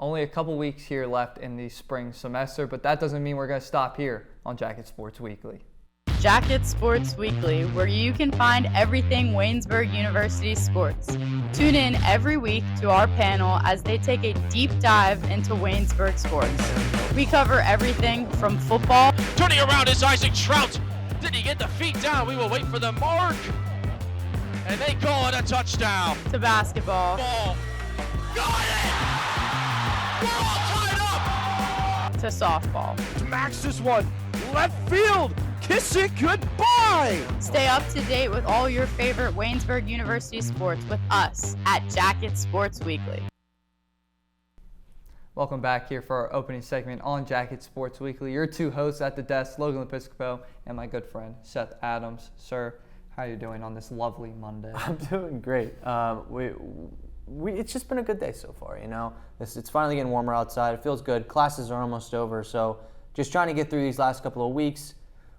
Only a couple weeks here left in the spring semester, but that doesn't mean we're going to stop here on Jacket Sports Weekly. Jacket Sports Weekly, where you can find everything Waynesburg University sports. Tune in every week to our panel as they take a deep dive into Waynesburg sports. We cover everything from football. Turning around is Isaac Trout. Did he get the feet down? We will wait for the mark. And they call it a touchdown. To basketball. Ball. Got it! We're all tied up! To softball. Max this one. Left field. Kiss it goodbye! Stay up to date with all your favorite Waynesburg University sports with us at Jacket Sports Weekly. Welcome back here for our opening segment on Jacket Sports Weekly. Your two hosts at the desk, Logan Episcopo and my good friend, Seth Adams. Sir, how are you doing on this lovely Monday? I'm doing great. It's just been a good day so far, you know. It's finally getting warmer outside. It feels good. Classes are almost over, so just trying to get through these last couple of weeks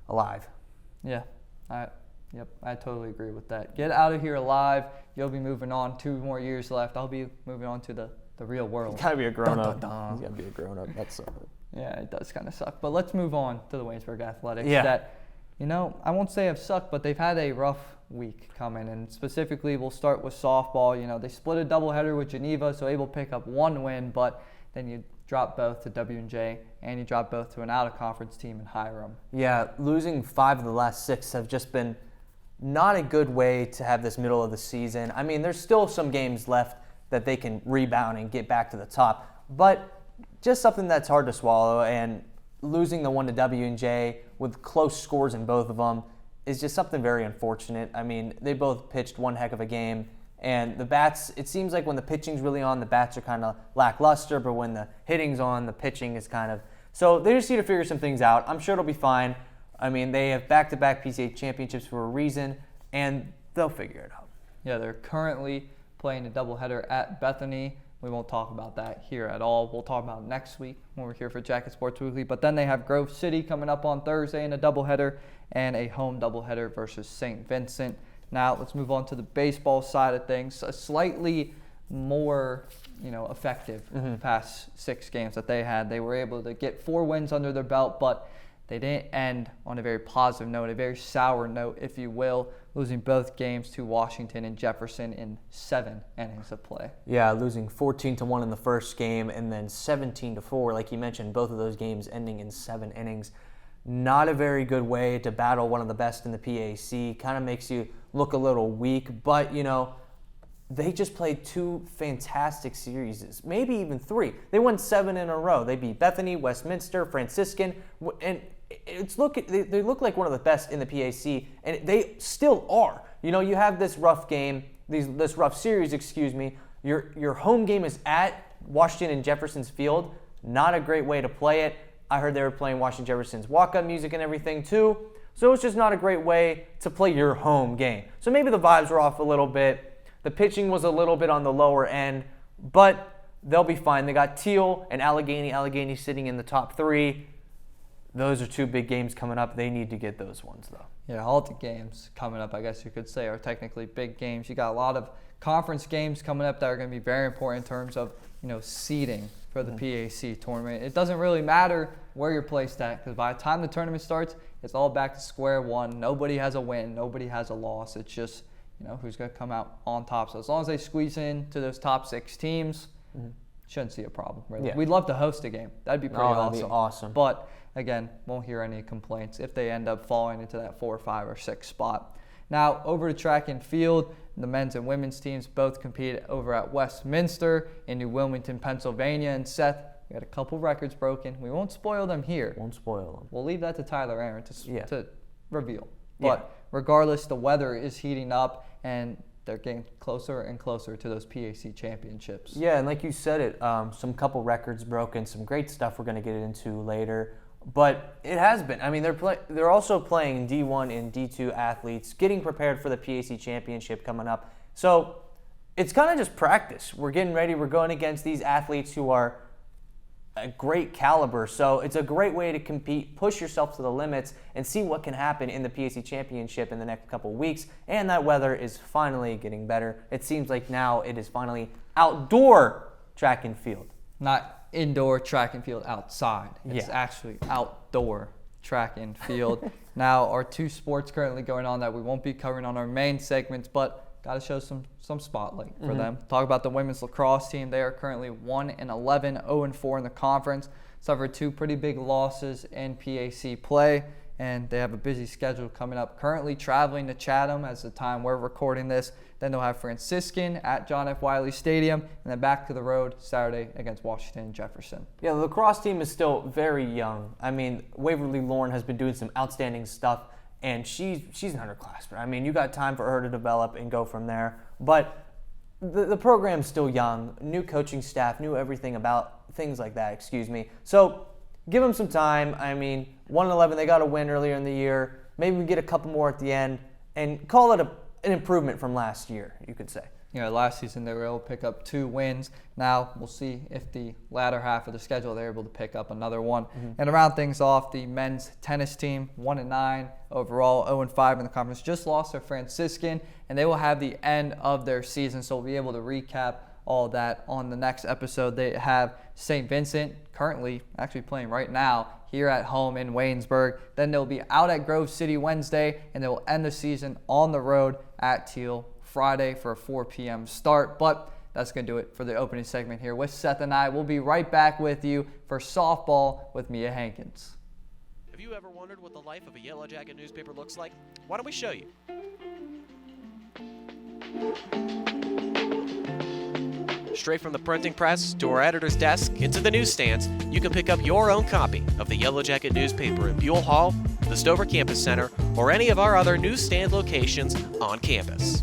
alive. Yeah, I totally agree with that. Get out of here alive. You'll be moving on. 2 more years left. I'll be moving on to the real world. He's got to be a grown-up. Dun, dun, dun. He's got to be a grown-up. That's Yeah, it does kind of suck. But let's move on to the Waynesburg Athletics. Yeah. That, I won't say have sucked, but they've had a rough week coming. And specifically, we'll start with softball. They split a doubleheader with Geneva, so able to pick up 1 win, but then you drop both to W&J, and you drop both to an out-of-conference team in Hiram. Yeah, losing 5 of the last 6 have just been not a good way to have this middle of the season. I mean, there's still some games left that they can rebound and get back to the top, but just something that's hard to swallow, and losing the 1 to W&J with close scores in both of them is just something very unfortunate. I mean, they both pitched one heck of a game. And the bats, it seems like when the pitching's really on, the bats are kind of lackluster, but when the hitting's on, the pitching is kind of... So they just need to figure some things out. I'm sure it'll be fine. I mean, they have back-to-back PCA championships for a reason, and they'll figure it out. Yeah, they're currently playing a doubleheader at Bethany. We won't talk about that here at all. We'll talk about it next week when we're here for Jacket Sports Weekly. But then they have Grove City coming up on Thursday in a doubleheader, and a home doubleheader versus St. Vincent. Now, let's move on to the baseball side of things. A slightly more, effective past 6 games that they had. They were able to get 4 wins under their belt, but they didn't end on a very positive note, a very sour note, if you will, losing both games to Washington and Jefferson in 7 innings of play. Yeah, losing 14-1 in the first game and then 17-4, like you mentioned, both of those games ending in 7 innings. Not a very good way to battle one of the best in the PAC. Kind of makes you look a little weak, but they just played 2 fantastic series, maybe even 3. They won 7 in a row. They beat Bethany, Westminster, Franciscan, and they look like one of the best in the PAC, and they still are. You have this rough game, this rough series, Your home game is at Washington and Jefferson's Field. Not a great way to play it. I heard they were playing Washington Jefferson's walk-up music and everything too. So it's just not a great way to play your home game. So maybe the vibes were off a little bit. The pitching was a little bit on the lower end, but they'll be fine. They got Teal and Allegheny. Allegheny sitting in the top 3. Those are 2 big games coming up. They need to get those ones, though. Yeah, all the games coming up, I guess you could say, are technically big games. You got a lot of conference games coming up that are going to be very important in terms of, seeding for the PAC tournament. It doesn't really matter where you're placed at, because by the time the tournament starts, it's all back to square one. Nobody has a win. Nobody has a loss. It's just, who's going to come out on top. So as long as they squeeze in to those top 6 teams, shouldn't see a problem, really. Yeah. We'd love to host a game. That'd be pretty awesome. That'd be awesome. But, again, won't hear any complaints if they end up falling into that 4, 5, or 6 spot. Now, over to track and field, the men's and women's teams both compete over at Westminster in New Wilmington, Pennsylvania. And Seth, we got a couple records broken. We won't spoil them here. Won't spoil them. We'll leave that to Tyler Aaron to reveal. Yeah. But regardless, the weather is heating up, and they're getting closer and closer to those PAC championships. Yeah, and like you said it, some couple records broken, some great stuff we're going to get into later. But it has been. I mean, they're also playing D1 and D2 athletes, getting prepared for the PAC championship coming up. So it's kind of just practice. We're getting ready. We're going against these athletes who are a great caliber. So it's a great way to compete, push yourself to the limits, and see what can happen in the PAC championship in the next couple weeks. And that weather is finally getting better. It seems like now it is finally outdoor track and field. not indoor track and field outside. It's Yeah. actually outdoor track and field. Now, our two sports currently going on that we won't be covering on our main segments, but got to show some spotlight for them. Talk about the women's lacrosse team. They are currently 1-11, 0-4 in the conference. Suffered two pretty big losses in PAC play, and they have a busy schedule coming up. Currently traveling to Chatham as the time we're recording this. Then they'll have Franciscan at John F. Wiley Stadium, and then back to the road Saturday against Washington and Jefferson. Yeah, the lacrosse team is still very young. I mean, Waverly Lauren has been doing some outstanding stuff, and she's an underclassman. I mean, you got time for her to develop and go from there. But the program's still young, new coaching staff, new everything about things like that, So give them some time. I mean, 1-11, they got a win earlier in the year. Maybe we get a couple more at the end and call it an improvement from last year, you could say. You know, last season they were able to pick up 2 wins. Now we'll see if the latter half of the schedule they're able to pick up another one. And to round things off, the men's tennis team, 1-9 overall, 0-5 in the conference, just lost to Franciscan, and they will have the end of their season, so we'll be able to recap all that on the next episode. They have St. Vincent currently actually playing right now here at home in Waynesburg. Then they'll be out at Grove City Wednesday, and they will end the season on the road at Teal Friday for a 4 p.m. start. But that's going to do it for the opening segment here with Seth and I. We'll be right back with you for softball with Mia Hankins. Have you ever wondered what the life of a Yellow Jacket newspaper looks like? Why don't we show you? Straight from the printing press to our editor's desk into the newsstands, you can pick up your own copy of the Yellow Jacket newspaper in Buell Hall, the Stover Campus Center, or any of our other newsstand locations on campus.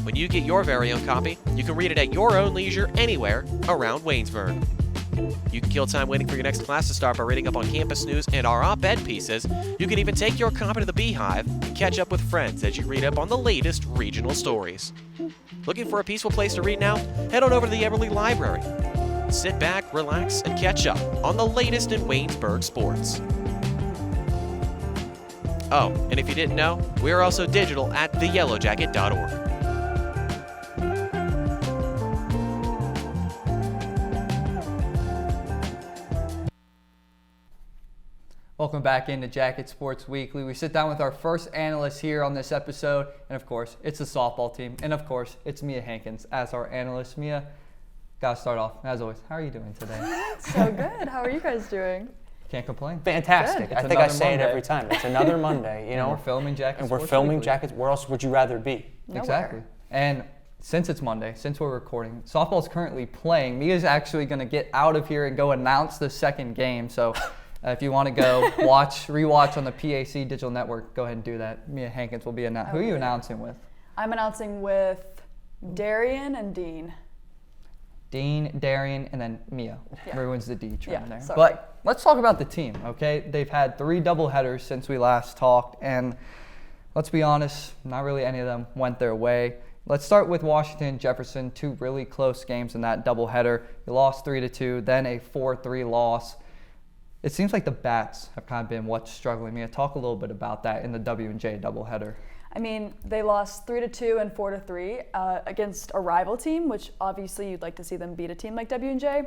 When you get your very own copy, you can read it at your own leisure anywhere around Waynesburg. You can kill time waiting for your next class to start by reading up on campus news and our op-ed pieces. You can even take your copy to the Beehive and catch up with friends as you read up on the latest regional stories. Looking for a peaceful place to read now? Head on over to the Everly Library. Sit back, relax, and catch up on the latest in Waynesburg sports. Oh, and if you didn't know, we are also digital at theyellowjacket.org. Welcome back into Jacket Sports Weekly. We sit down with our first analyst here on this episode, and of course, it's the softball team, and of course, it's Mia Hankins as our analyst. Mia, gotta start off, as always, how are you doing today? So good. How are you guys doing? Can't complain. Fantastic. Good. I think I It's say another it every time. It's another Monday, you And know. we're filming Jacket And we're Sports filming Weekly. Jackets. Where else would you rather be? Nowhere. Exactly. And since it's Monday, since we're recording, softball's currently playing. Mia's actually going to get out of here and go announce the second game. So if you want to go rewatch on the PAC Digital Network, go ahead and do that. Mia Hankins will be announcing. Who are you announcing with? I'm announcing with Darian and Dean. Dean, Darian, and then Mia. Yeah. Everyone's the D term Yeah, there. sorry. But let's talk about the team, okay? They've had 3 doubleheaders since we last talked, and let's be honest, not really any of them went their way. Let's start with Washington and Jefferson, 2 really close games in that doubleheader. You lost 3-2, then a 4-3 loss. It seems like the bats have kind of been what's struggling. Mia, talk a little bit about that in the W&J doubleheader. I mean, they lost 3-2 and 4-3 against a rival team, which obviously you'd like to see them beat a team like W&J.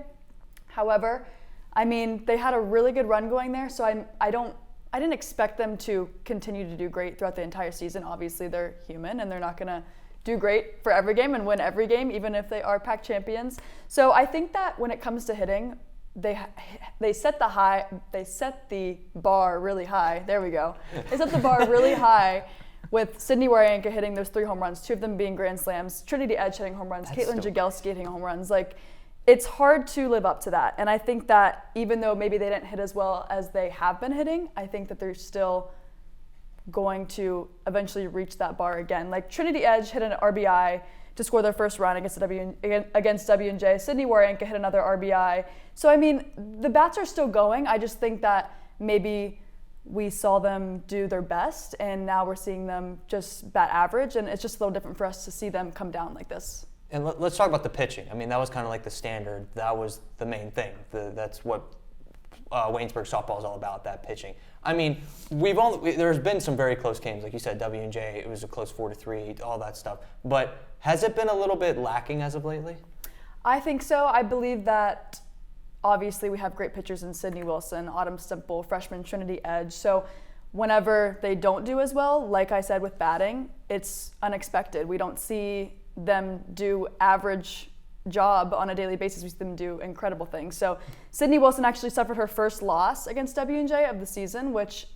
However, I mean, they had a really good run going there, so I didn't expect them to continue to do great throughout the entire season. Obviously, they're human and they're not going to do great for every game and win every game, even if they are PAC champions. So I think that when it comes to hitting, they set the bar really high. There we go. They set the bar really high with Sydney Warienka hitting those 3 home runs, 2 of them being grand slams, Trinity Edge hitting home runs, Caitlin Jagelski hitting home runs. Like, it's hard to live up to that. And I think that even though maybe they didn't hit as well as they have been hitting, I think that they're still going to eventually reach that bar again. Like, Trinity Edge hit an RBI to score their first run against W&J. Sydney Warienka hit another RBI. So, I mean, the bats are still going. I just think that maybe we saw them do their best, and now we're seeing them just bat average, and it's just a little different for us to see them come down like this. And let's talk about the pitching. I mean, that was kind of like the standard. That was the main thing. That's what Waynesburg softball is all about, that pitching. I mean, there's been some very close games, like you said, W&J, it was a close 4-3, all that stuff. But has it been a little bit lacking as of lately? I think so. I believe that obviously we have great pitchers in Sydney Wilson, Autumn Stemple, freshman Trinity Edge. So whenever they don't do as well, like I said with batting, it's unexpected. We don't see them do average job on a daily basis. We see them do incredible things. So Sydney Wilson actually suffered her first loss against W&J of the season, which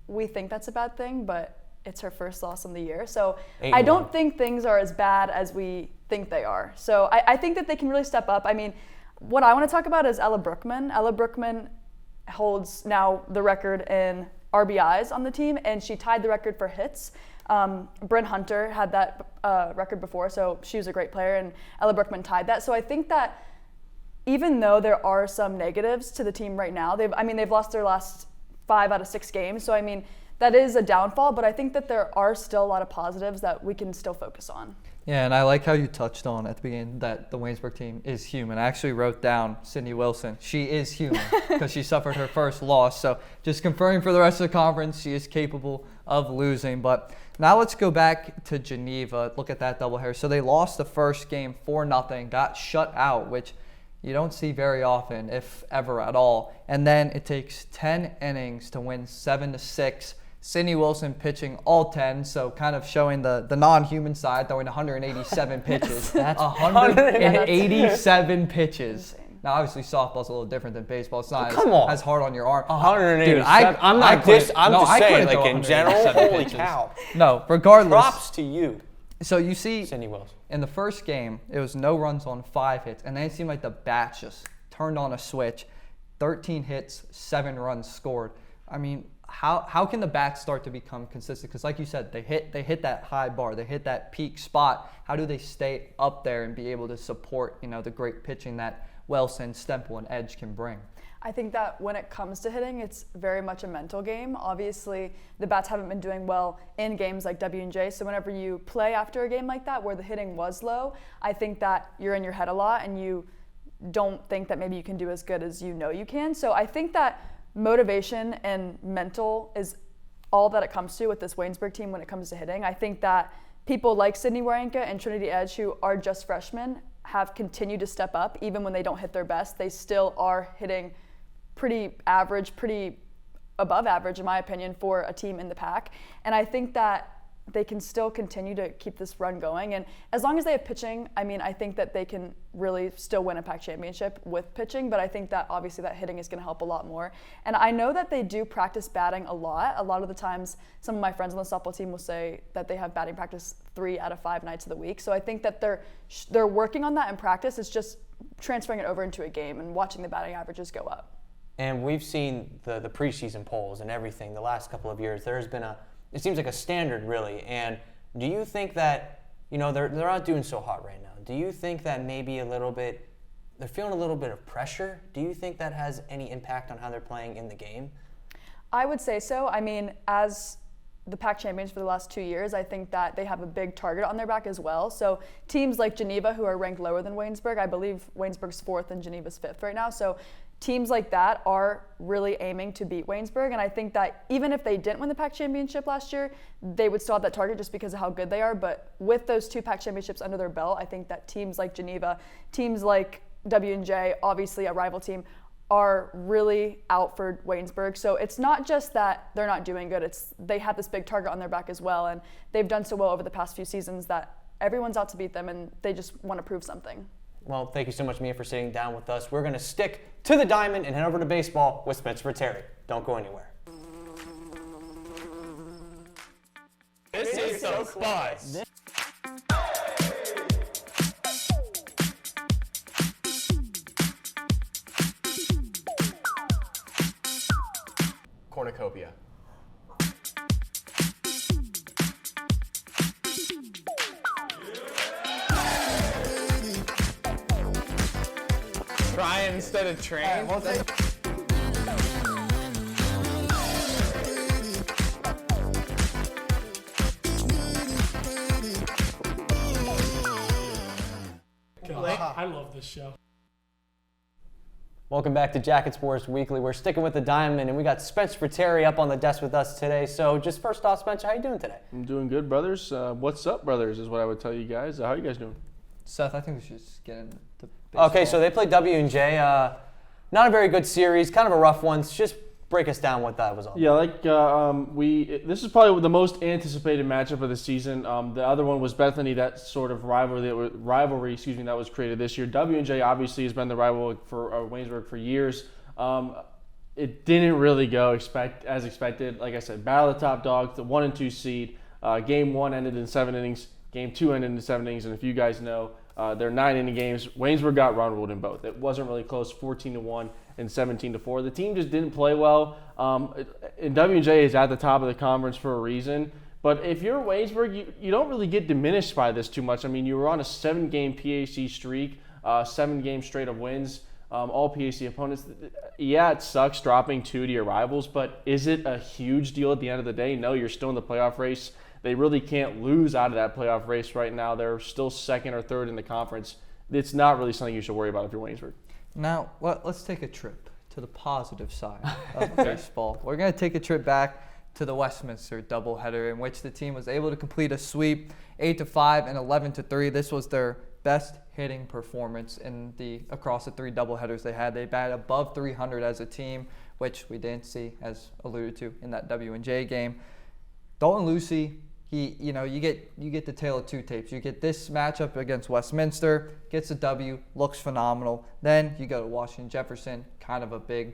we think that's a bad thing, but it's her first loss in the year. So I don't think things are as bad as we think they are. So I think that they can really step up. I mean, what I want to talk about is Ella Brookman. Ella Brookman holds now the record in RBIs on the team, and she tied the record for hits. Bryn Hunter had that record before, so she was a great player, and Ella Brookman tied that. So I think that even though there are some negatives to the team right now, they've lost their last 5 out of 6 games. So I mean, that is a downfall, but I think that there are still a lot of positives that we can still focus on. Yeah, and I like how you touched on at the beginning that the Waynesburg team is human. I actually wrote down Sydney Wilson. She is human because she suffered her first loss. So just confirming for the rest of the conference, she is capable of losing. But now let's go back to Geneva. Look at that doubleheader. So they lost the first game 4-0, got shut out, which you don't see very often, if ever at all. And then it takes 10 innings to win 7-6. Sydney Wilson pitching all 10, so kind of showing the non-human side, throwing 187 pitches. That's 187 pitches. Now, obviously, softball's a little different than baseball. It's not as hard on your arm. 187. Dude, I'm just saying, like in general, holy cow. No, regardless. Props to you. So you see, Sydney Wilson. In the first game, it was no runs on 5 hits, and then it seemed like the bats just turned on a switch. 13 hits, 7 runs scored. I mean, how can the bats start to become consistent? Because like you said, they hit that high bar, they hit that peak spot. How do they stay up there and be able to support, the great pitching that Wilson, Stemple, and Edge can bring? I think that when it comes to hitting, it's very much a mental game. Obviously, the bats haven't been doing well in games like W&J, so whenever you play after a game like that where the hitting was low, I think that you're in your head a lot and you don't think that maybe you can do as good as you can. So I think that motivation and mental is all that it comes to with this Waynesburg team when it comes to hitting. I think that people like Sydney Warinka and Trinity Edge, who are just freshmen, have continued to step up. Even when they don't hit their best, they still are hitting pretty average, pretty above average, in my opinion, for a team in the pack. And I think that they can still continue to keep this run going. And as long as they have pitching, I think that they can really still win a pack championship with pitching, but I think that obviously that hitting is going to help a lot more. And I know that they do practice batting a lot. A lot of the times, some of my friends on the softball team will say that they have batting practice 3 out of 5 nights of the week. So I think that they're working on that in practice. It's just transferring it over into a game and watching the batting averages go up. And we've seen the preseason polls and everything the last couple of years. There's been it seems like a standard, really. And do you think that, they're not doing so hot right now. Do you think that maybe they're feeling a little bit of pressure? Do you think that has any impact on how they're playing in the game? I would say so. As the PAC champions for the last 2 years, I think that they have a big target on their back as well. So teams like Geneva, who are ranked lower than Waynesburg, I believe Waynesburg's 4th and Geneva's 5th right now. So teams like that are really aiming to beat Waynesburg, and I think that even if they didn't win the PAC championship last year, they would still have that target just because of how good they are. But with those 2 PAC championships under their belt, I think that teams like Geneva, teams like W&J, obviously a rival team, are really out for Waynesburg. So it's not just that they're not doing good, they have this big target on their back as well, and they've done so well over the past few seasons that everyone's out to beat them, and they just want to prove something. Well, thank you so much, Mia, for sitting down with us. We're going to stick to the diamond and head over to baseball with Spencer Terry. Don't go anywhere. This is so buzz. Cornucopia. Try instead of train. I love this show. Welcome back to Jacket Sports Weekly. We're sticking with the Diamond, and we got Spencer Terry up on the desk with us today. So just first off, Spencer, how you doing today? I'm doing good, brothers. What's up, brothers, is what I would tell you guys. How you guys doing? Seth, I think we should just get into baseball. Okay, so they played W&J. Not a very good series, kind of a rough one. So just break us down what that was all. Yeah, this is probably the most anticipated matchup of the season. The other one was Bethany, that sort of rivalry that was created this year. W&J obviously has been the rival for Waynesburg for years. It didn't really go as expected. Like I said, battle of the top dogs, the 1 and 2 seed. Game 1 ended in 7 innings. Game 2 ended in 7 innings. And if you guys know, they're 9-inning games. Waynesburg got run ruled in both. It wasn't really close, 14-1 and 17-4. The team just didn't play well. And W&J is at the top of the conference for a reason. But if you're Waynesburg, you don't really get diminished by this too much. I mean, you were on a 7-game PAC streak, 7 games straight of wins, all PAC opponents. Yeah, it sucks dropping 2 to your rivals, but is it a huge deal at the end of the day? No, you're still in the playoff race. They really can't lose out of that playoff race right now. They're still 2nd or 3rd in the conference. It's not really something you should worry about if you're Waynesburg. Now, let's take a trip to the positive side of baseball. We're going to take a trip back to the Westminster doubleheader, in which the team was able to complete a sweep 8-5 and 11-3. This was their best hitting performance across the 3 doubleheaders they had. They batted above 300 as a team, which we didn't see, as alluded to, in that W&J game. Dalton Lucy, you get the tale of 2 tapes. You get this matchup against Westminster, gets a W, looks phenomenal. Then you go to Washington Jefferson, kind of a big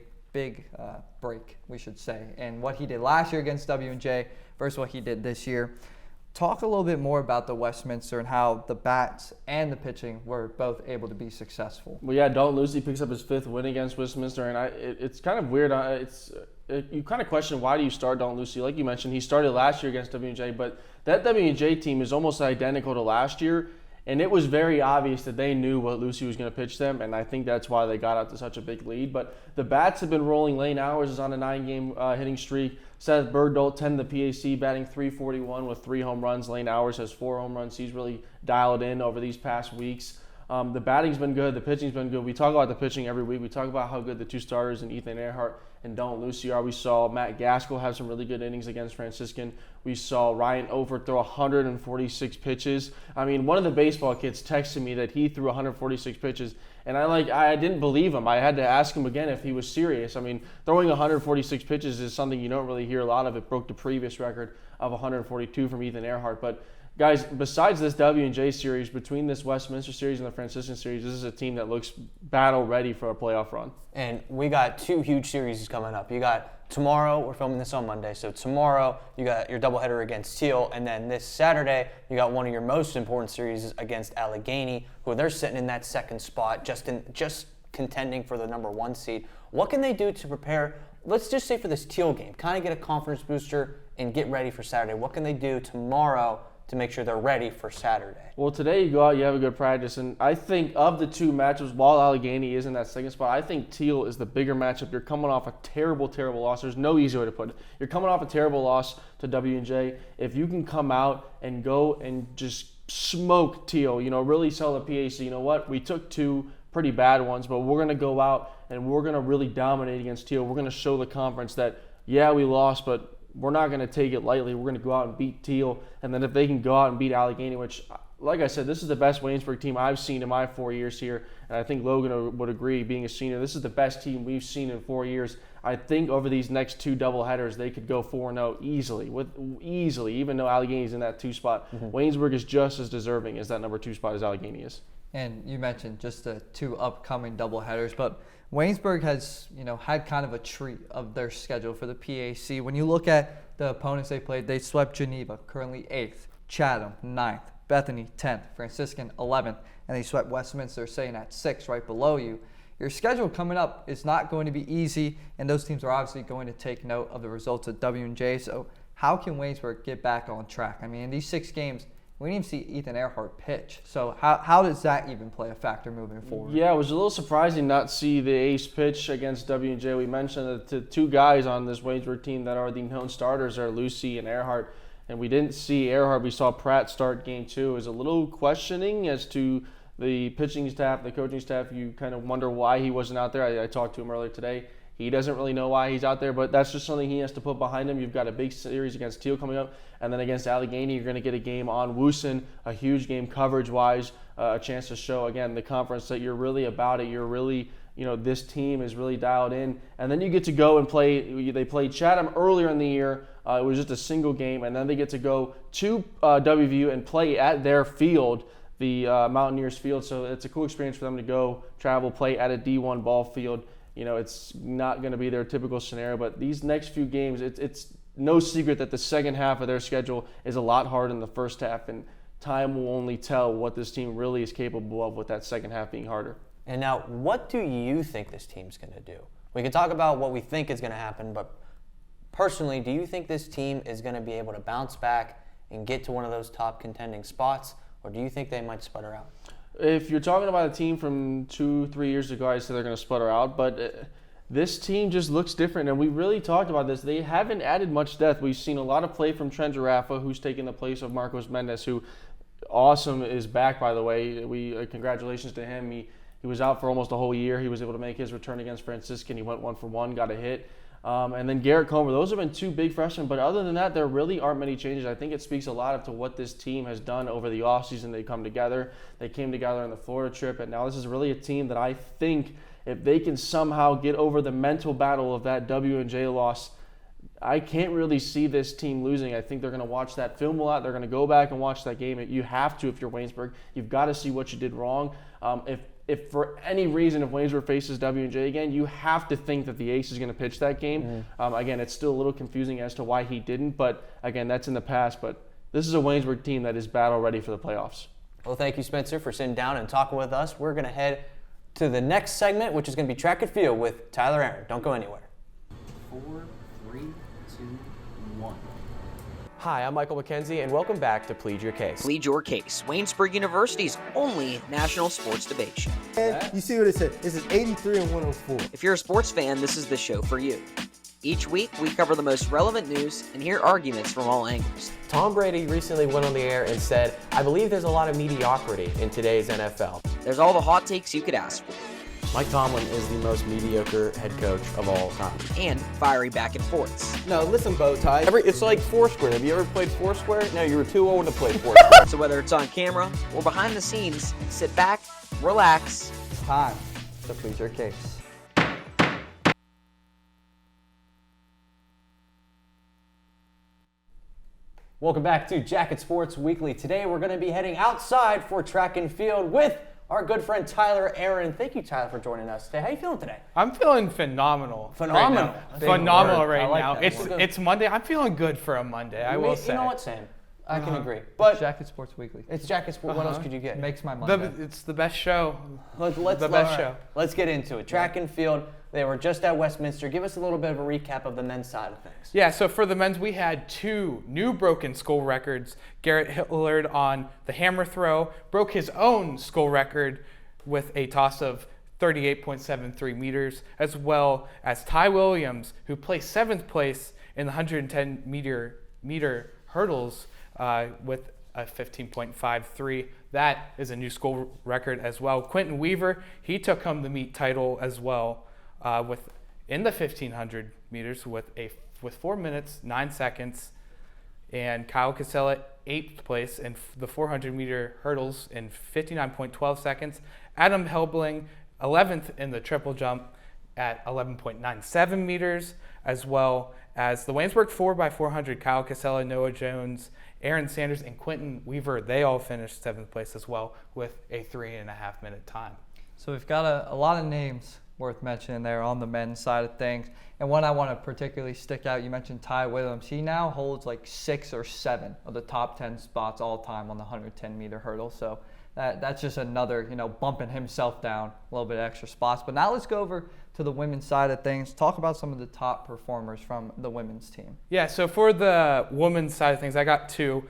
break, we should say. And what he did last year against W&J versus what he did this year. Talk a little bit more about the Westminster and how the bats and the pitching were both able to be successful. Well, yeah, Dalton Lucy picks up his 5th win against Westminster, and it's kind of weird. You kind of question, why do you start Dalton Lucy? Like you mentioned, he started last year against W&J, but that W&J team is almost identical to last year, and it was very obvious that they knew what Lucy was going to pitch them, and I think that's why they got out to such a big lead. But the bats have been rolling. Lane Hours is on a 9-game hitting streak. Seth Bergdahl, 10 the PAC, batting .341 with 3 home runs. Lane Hours has 4 home runs. He's really dialed in over these past weeks. The batting's been good. The pitching's been good. We talk about the pitching every week. We talk about how good the 2 starters in Ethan Earhart and Dalton Lucy are. We saw Matt Gaskell have some really good innings against Franciscan. We saw Ryan Over throw 146 pitches. I mean, one of the baseball kids texted me that he threw 146 pitches, and I didn't believe him. I had to ask him again if he was serious. I mean, throwing 146 pitches is something you don't really hear a lot of. It broke the previous record of 142 from Ethan Earhart. But guys, besides this W&J series, between this Westminster series and the Franciscan series, this is a team that looks battle ready for a playoff run. And we got 2 huge series coming up. You got tomorrow, we're filming this on Monday, so tomorrow you got your doubleheader against Teal, and then this Saturday you got one of your most important series against Allegheny, who they're sitting in that 2nd spot, just contending for the number 1 seed. What can they do to prepare, let's just say for this Teal game, kind of get a confidence booster and get ready for Saturday? What can they do tomorrow to make sure they're ready for Saturday? Well, today you go out, you have a good practice, and I think of the 2 matchups, while Allegheny is in that 2nd spot, I think Teal is the bigger matchup. You're coming off a terrible, terrible loss. There's no easy way to put it. You're coming off a terrible loss to W&J. If you can come out and go and just smoke Teal, really sell the PAC, you know what? We took 2 pretty bad ones, but we're going to go out and we're going to really dominate against Teal. We're going to show the conference that, yeah, we lost, but we're not going to take it lightly. We're going to go out and beat Teal. And then if they can go out and beat Allegheny, which, like I said, this is the best Waynesburg team I've seen in my 4 years here. And I think Logan would agree, being a senior, this is the best team we've seen in 4 years. I think over these next 2 doubleheaders, they could go 4-0 easily, even though Allegheny's in that 2 spot. Mm-hmm. Waynesburg is just as deserving as that number 2 spot as Allegheny is. And you mentioned just the 2 upcoming doubleheaders, but Waynesburg has, had kind of a treat of their schedule for the PAC. When you look at the opponents they played, they swept Geneva, currently 8th, Chatham, 9th, Bethany, 10th, Franciscan, 11th, and they swept Westminster, sitting at 6th, right below you. Your schedule coming up is not going to be easy, and those teams are obviously going to take note of the results of W&J. So how can Waynesburg get back on track? I mean, in these 6 games, we didn't even see Ethan Earhart pitch. So how does that even play a factor moving forward? Yeah, it was a little surprising not to see the ace pitch against W&J. We mentioned that the 2 guys on this Waynesburg team that are the known starters are Lucy and Earhart. And we didn't see Earhart. We saw Pratt start game 2. It was a little questioning as to the pitching staff, the coaching staff, you kind of wonder why he wasn't out there. I talked to him earlier today. He doesn't really know why he's out there, but that's just something he has to put behind him. You've got a big series against Teal coming up, and then against Allegheny, you're going to get a game on Woosen, a huge game coverage-wise, a chance to show, again, the conference that you're really about it. You're really, this team is really dialed in. And then you get to go and play. They played Chatham earlier in the year. It was just a single game, and then they get to go to WVU and play at their field, the Mountaineers field. So it's a cool experience for them to go, travel, play at a D1 ball field. It's not going to be their typical scenario, but these next few games, it's no secret that the second half of their schedule is a lot harder than the first half, and time will only tell what this team really is capable of with that second half being harder. And now, what do you think this team's going to do? We can talk about what we think is going to happen, but personally, do you think this team is going to be able to bounce back and get to one of those top contending spots, or do you think they might sputter out? If you're talking about a team from 2-3 years ago, I said they're going to sputter out, but this team just looks different, and we really talked about this. They haven't added much depth. We've seen a lot of play from Trent Jarafa, who's taken the place of Marcos Mendez, who is back, by the way. Congratulations to him. He was out for almost a whole year. He was able to make his return against Franciscan. He went 1-for-1, got a hit. And then Garrett Comer. Those have been two big freshmen, but other than that, there really aren't many changes. I think it speaks a lot to what this team has done over the offseason. They come together. They came together on the Florida trip, and now this is really a team that I think if they can somehow get over the mental battle of that W&J loss, I can't really see this team losing. I think they're going to watch that film a lot. They're going to go back and watch that game. You have to if you're Waynesburg. You've got to see what you did wrong. If for any reason, if Waynesburg faces W&J again, you have to think that the ace is going to pitch that game. Again, it's still a little confusing as to why he didn't, but again, that's in the past. But this is a Waynesburg team that is battle ready for the playoffs. Well, thank you, Spencer, for sitting down and talking with us. We're going to head to the next segment, which is going to be Track and Field with Tyler Aaron. Don't go anywhere. 4, 3, 2, 1. Hi, I'm Michael McKenzie, and welcome back to Plead Your Case. Plead Your Case, Waynesburg University's only national sports debate show. You see what it said? This is 83 and 104. If you're a sports fan, this is the show for you. Each week, we cover the most relevant news and hear arguments from all angles. Tom Brady recently went on the air and said, I believe there's a lot of mediocrity in today's NFL. There's all the hot takes you could ask for. Mike Tomlin is the most mediocre head coach of all time. And fiery back and forths. No, listen, Bowtie. It's like Foursquare. Have you ever played Foursquare? No, you were too old to play Foursquare. So whether it's on camera or behind the scenes, sit back, relax. It's time to plead your case. Welcome back to Jacket Sports Weekly. Today we're going to be heading outside for Track and Field with our good friend Tyler Aaron. Thank you, Tyler, for joining us today. How you feeling today? I'm feeling phenomenal. Phenomenal. Right phenomenal word. right I like now. that word. It's Monday. I'm feeling good for a Monday. I will say. You know what, Sam? I can agree. But Jacket Sports Weekly. It's Jacket Sports. What else could you get? Makes my Monday. It's the best show. Let's get into it. Track and Field. They were just at Westminster. Give us a little bit of a recap of the men's side of things. Yeah, so for the men's, we had 2 new broken school records. Garrett Hillard on the hammer throw broke his own school record with a toss of 38.73 meters, as well as Ty Williams, who placed 7th place in the 110 meter hurdles with a 15.53. That is a new school record as well. Quentin Weaver, he took home the meet title as well in the 1500 meters with 4 minutes 9 seconds, and Kyle Casella 8th place in the 400 meter hurdles in 59.12 seconds. Adam Helbling 11th in the triple jump at 11.97 meters, as well as the Waynesburg 4x400. Kyle Casella, Noah Jones, Aaron Sanders, and Quentin Weaver, they all finished 7th place as well with a 3.5 minute time. So we've got a lot of names worth mentioning there on the men's side of things. And one I want to particularly stick out, you mentioned Ty Williams. He now holds like 6 or 7 of the top 10 spots all time on the 110 meter hurdle. So that's just another, bumping himself down a little bit extra spots. But now let's go over to the women's side of things. Talk about some of the top performers from the women's team. Yeah, so for the women's side of things, I got 2.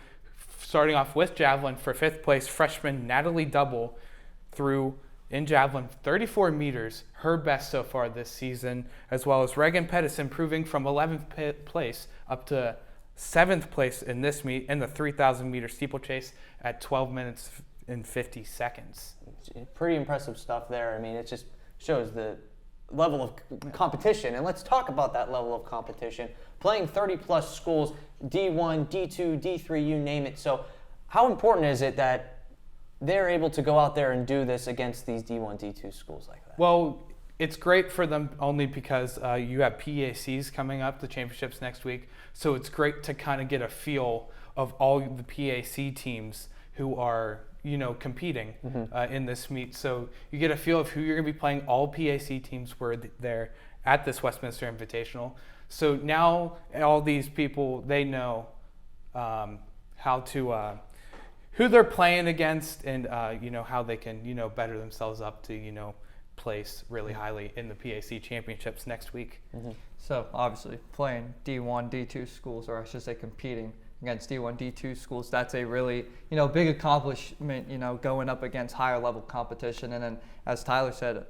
Starting off with javelin for 5th place, freshman Natalie Double threw in javelin 34 meters, her best so far this season, as well as Reagan Pettis improving from 11th place up to 7th place in this meet in the 3,000 meter steeplechase at 12 minutes in 50 seconds. Pretty impressive stuff there. I mean, it just shows the level of competition. And let's talk about that level of competition. Playing 30-plus schools, D1, D2, D3, you name it. So how important is it that they're able to go out there and do this against these D1, D2 schools like that? Well, it's great for them only because you have PACs coming up, the championships next week. So it's great to kind of get a feel of all the PAC teams who are, competing in this meet. So you get a feel of who you're going to be playing. All PAC teams were there at this Westminster Invitational. So now all these people, they know how to, who they're playing against and, how they can, better themselves up to, place really highly in the PAC championships next week. So obviously playing D1, D2 schools, or I should say competing against D1, D2 schools, that's a really, big accomplishment, going up against higher level competition. And then as Tyler said,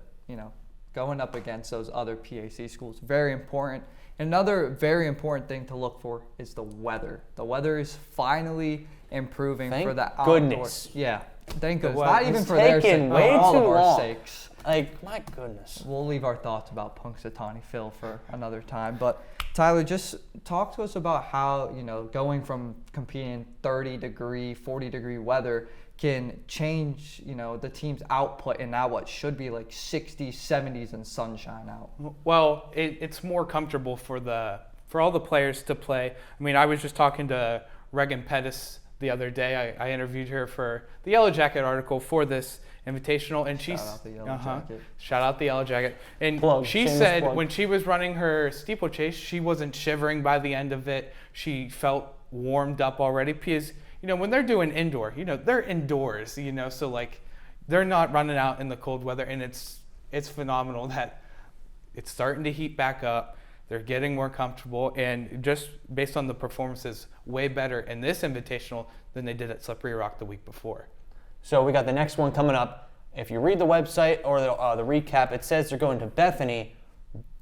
going up against those other PAC schools, very important. Another very important thing to look for is the weather. The weather is finally improving for the outdoors. Goodness. Yeah, thank goodness. Not even for their sake, way all too of our long. sakes. Like, my goodness. We'll leave our thoughts about Punxsutawney Phil for another time. But Tyler, just talk to us about how, going from competing 30-degree, 40-degree weather can change, the team's output in now what should be like 60s, 70s, and sunshine out. Well, it's more comfortable for all the players to play. I mean, I was just talking to Regan Pettis the other day. I interviewed her for the Yellow Jacket article for this Invitational, and Shout out the Yellow Jacket. Shout out the Yellow Jacket. And she said when she was running her steeplechase, she wasn't shivering by the end of it. She felt warmed up already because, when they're doing indoor, they're indoors, so like they're not running out in the cold weather, and it's phenomenal that it's starting to heat back up. They're getting more comfortable, and just based on the performances, way better in this Invitational than they did at Slippery Rock the week before. So we got the next one coming up. If you read the website or the recap, it says they're going to Bethany,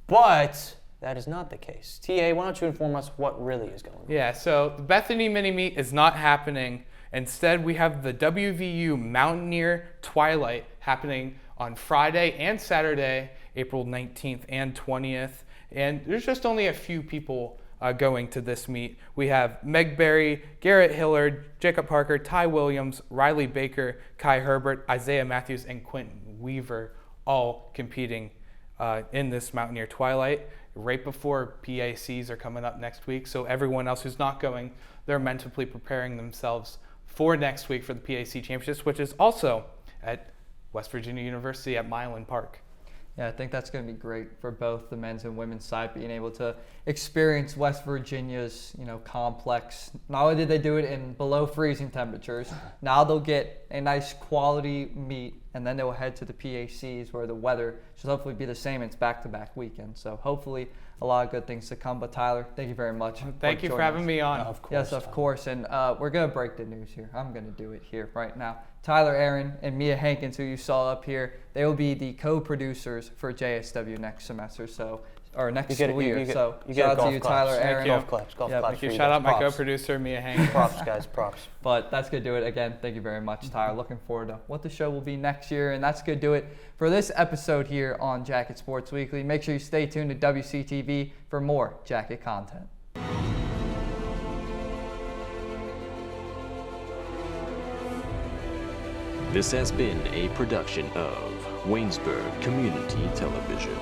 but that is not the case. TA, why don't you inform us what really is going on? Yeah, so the Bethany mini-meet is not happening. Instead, we have the WVU Mountaineer Twilight happening on Friday and Saturday, April 19th and 20th. And there's just only a few people going to this meet. We have Meg Berry, Garrett Hillard, Jacob Parker, Ty Williams, Riley Baker, Kai Herbert, Isaiah Matthews, and Quentin Weaver all competing in this Mountaineer Twilight right before PACs are coming up next week. So everyone else who's not going, they're mentally preparing themselves for next week for the PAC Championships, which is also at West Virginia University at Milan Park. Yeah, I think that's going to be great for both the men's and women's side, being able to experience West Virginia's, complex. Not only did they do it in below freezing temperatures, now they'll get a nice quality meet, and then they'll head to the PACs where the weather should hopefully be the same. It's back-to-back weekend, so hopefully a lot of good things to come. But Tyler, thank you very much. Thank you for having me on. Of course. Yes, of course. And we're going to break the news here. I'm going to do it here right now. Tyler Aaron and Mia Hankins, who you saw up here, they will be the co-producers for JSW next semester, or next school year. So shout out to you, Tyler Aaron. Golf claps. Thank you. Shout out my co-producer, Mia Hankins. Props, guys, props. But that's going to do it again. Thank you very much, Tyler. Looking forward to what the show will be next year. And that's going to do it for this episode here on Jacket Sports Weekly. Make sure you stay tuned to WCTV for more Jacket content. This has been a production of Waynesburg Community Television.